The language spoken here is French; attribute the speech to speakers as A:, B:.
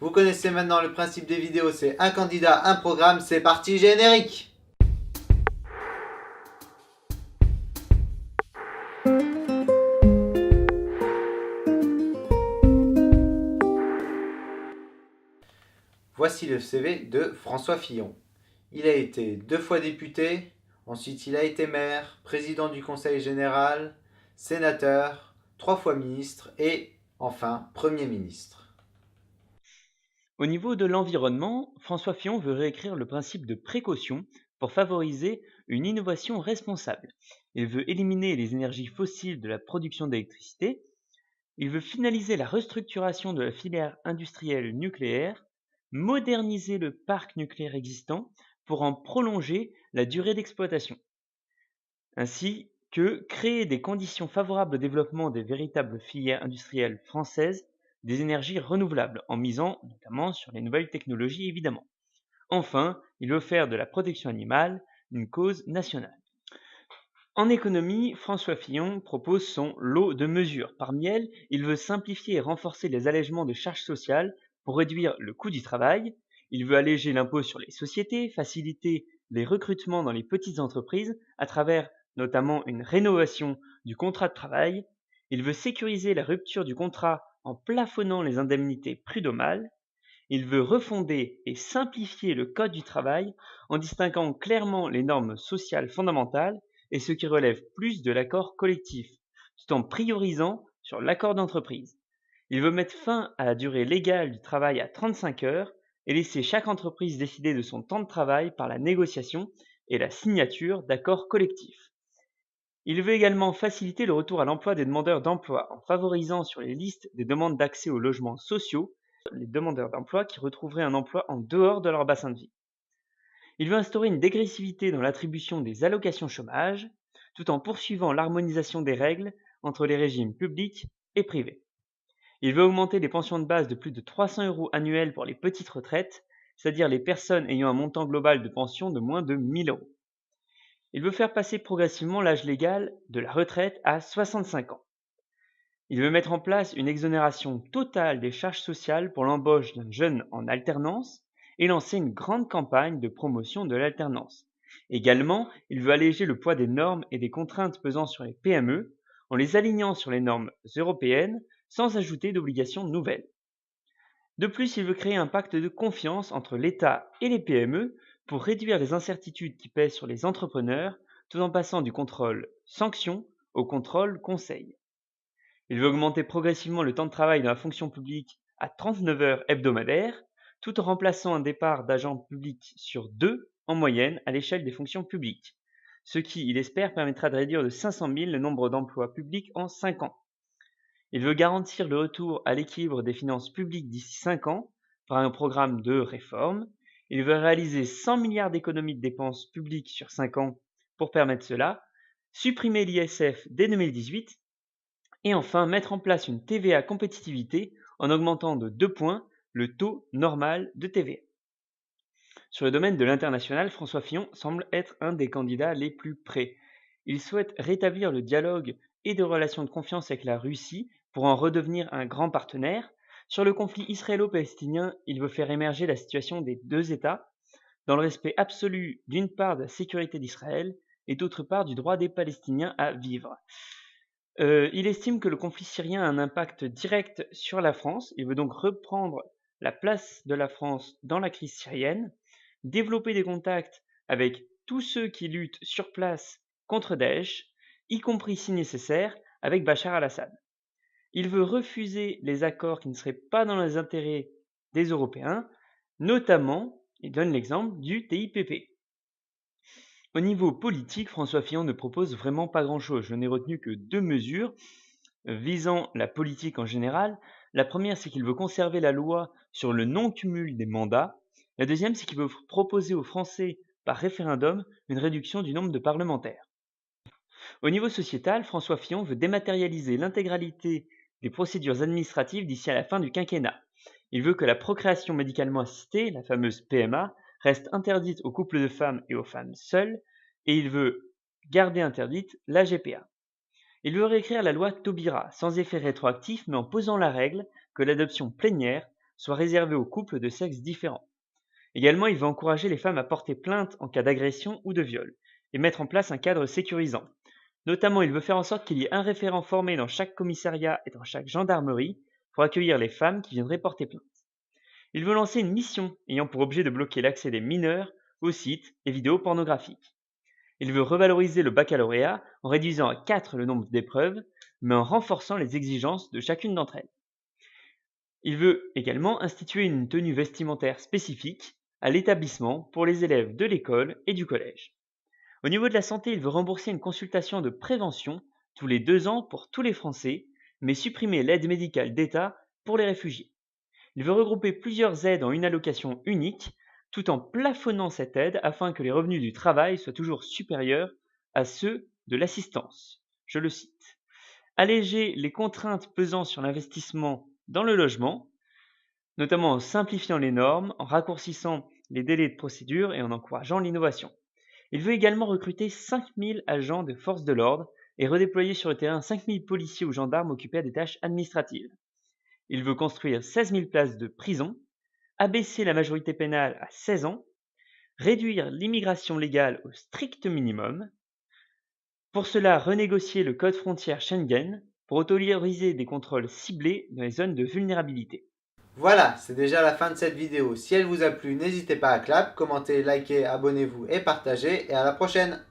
A: Vous connaissez maintenant le principe des vidéos, c'est un candidat, un programme, c'est parti générique. Voici le CV de François Fillon. Il a été 2 fois député, ensuite il a été maire, président du conseil général, sénateur, 3 fois ministre et enfin Premier ministre.
B: Au niveau de l'environnement, François Fillon veut réécrire le principe de précaution pour favoriser une innovation responsable. Il veut éliminer les énergies fossiles de la production d'électricité. Il veut finaliser la restructuration de la filière industrielle nucléaire, moderniser le parc nucléaire existant pour en prolonger la durée d'exploitation, ainsi que créer des conditions favorables au développement des véritables filières industrielles françaises des énergies renouvelables, en misant notamment sur les nouvelles technologies évidemment. Enfin, il veut faire de la protection animale une cause nationale. En économie, François Fillon propose son lot de mesures. Parmi elles, il veut simplifier et renforcer les allègements de charges sociales pour réduire le coût du travail. Il veut alléger l'impôt sur les sociétés, faciliter les recrutements dans les petites entreprises à travers notamment une rénovation du contrat de travail. Il veut sécuriser la rupture du contrat en plafonnant les indemnités prud'homales. Il veut refonder et simplifier le code du travail en distinguant clairement les normes sociales fondamentales et ce qui relève plus de l'accord collectif, tout en priorisant sur l'accord d'entreprise. Il veut mettre fin à la durée légale du travail à 35 heures et laisser chaque entreprise décider de son temps de travail par la négociation et la signature d'accords collectifs. Il veut également faciliter le retour à l'emploi des demandeurs d'emploi en favorisant sur les listes des demandes d'accès aux logements sociaux les demandeurs d'emploi qui retrouveraient un emploi en dehors de leur bassin de vie. Il veut instaurer une dégressivité dans l'attribution des allocations chômage, tout en poursuivant l'harmonisation des règles entre les régimes publics et privés. Il veut augmenter les pensions de base de plus de 300 euros annuels pour les petites retraites, c'est-à-dire les personnes ayant un montant global de pension de moins de 1000 euros. Il veut faire passer progressivement l'âge légal de la retraite à 65 ans. Il veut mettre en place une exonération totale des charges sociales pour l'embauche d'un jeune en alternance et lancer une grande campagne de promotion de l'alternance. Également, il veut alléger le poids des normes et des contraintes pesant sur les PME en les alignant sur les normes européennes sans ajouter d'obligations nouvelles. De plus, il veut créer un pacte de confiance entre l'État et les PME pour réduire les incertitudes qui pèsent sur les entrepreneurs tout en passant du contrôle sanction au contrôle conseil. Il veut augmenter progressivement le temps de travail dans la fonction publique à 39 heures hebdomadaires, tout en remplaçant un départ d'agents publics sur 2 en moyenne à l'échelle des fonctions publiques, ce qui, il espère, permettra de réduire de 500 000 le nombre d'emplois publics en 5 ans. Il veut garantir le retour à l'équilibre des finances publiques d'ici 5 ans par un programme de réforme. Il veut réaliser 100 milliards d'économies de dépenses publiques sur 5 ans pour permettre cela, supprimer l'ISF dès 2018 et enfin, mettre en place une TVA compétitivité en augmentant de 2 points le taux normal de TVA. Sur le domaine de l'international, François Fillon semble être un des candidats les plus prêts. Il souhaite rétablir le dialogue et des relations de confiance avec la Russie pour en redevenir un grand partenaire. Sur le conflit israélo-palestinien, il veut faire émerger la situation des deux États dans le respect absolu d'une part de la sécurité d'Israël et d'autre part du droit des Palestiniens à vivre. Il estime que le conflit syrien a un impact direct sur la France. Il veut donc reprendre la place de la France dans la crise syrienne, développer des contacts avec tous ceux qui luttent sur place contre Daesh, y compris si nécessaire avec Bachar al-Assad. Il veut refuser les accords qui ne seraient pas dans les intérêts des Européens, notamment, il donne l'exemple du TIPP. Au niveau politique, François Fillon ne propose vraiment pas grand-chose. Je n'ai retenu que 2 mesures visant la politique en général. La première, c'est qu'il veut conserver la loi sur le non-cumul des mandats. La deuxième, c'est qu'il veut proposer aux Français par référendum une réduction du nombre de parlementaires. Au niveau sociétal, François Fillon veut dématérialiser l'intégralité des procédures administratives d'ici à la fin du quinquennat. Il veut que la procréation médicalement assistée, la fameuse PMA, reste interdite aux couples de femmes et aux femmes seules, et il veut garder interdite la GPA. Il veut réécrire la loi Taubira, sans effet rétroactif, mais en posant la règle que l'adoption plénière soit réservé aux couples de sexes différents. Également, il veut encourager les femmes à porter plainte en cas d'agression ou de viol, et mettre en place un cadre sécurisant. Notamment, il veut faire en sorte qu'il y ait un référent formé dans chaque commissariat et dans chaque gendarmerie pour accueillir les femmes qui viendraient porter plainte. Il veut lancer une mission ayant pour objet de bloquer l'accès des mineurs aux sites et vidéos pornographiques. Il veut revaloriser le baccalauréat en réduisant à 4 le nombre d'épreuves, mais en renforçant les exigences de chacune d'entre elles. Il veut également instituer une tenue vestimentaire spécifique à l'établissement pour les élèves de l'école et du collège. Au niveau de la santé, il veut rembourser une consultation de prévention tous les 2 ans pour tous les Français, mais supprimer l'aide médicale d'État pour les réfugiés. Il veut regrouper plusieurs aides en une allocation unique, tout en plafonnant cette aide afin que les revenus du travail soient toujours supérieurs à ceux de l'assistance. Je le cite. Alléger les contraintes pesant sur l'investissement dans le logement, notamment en simplifiant les normes, en raccourcissant les délais de procédure et en encourageant l'innovation. Il veut également recruter 5000 agents de force de l'ordre et redéployer sur le terrain 5000 policiers ou gendarmes occupés à des tâches administratives. Il veut construire 16 000 places de prison, abaisser la majorité pénale à 16 ans, réduire l'immigration légale au strict minimum. Pour cela, renégocier le code frontière Schengen pour autoriser des contrôles ciblés dans les zones de vulnérabilité.
A: Voilà, c'est déjà la fin de cette vidéo. Si elle vous a plu, n'hésitez pas à clap, commenter, liker, abonnez-vous et partagez, et à la prochaine!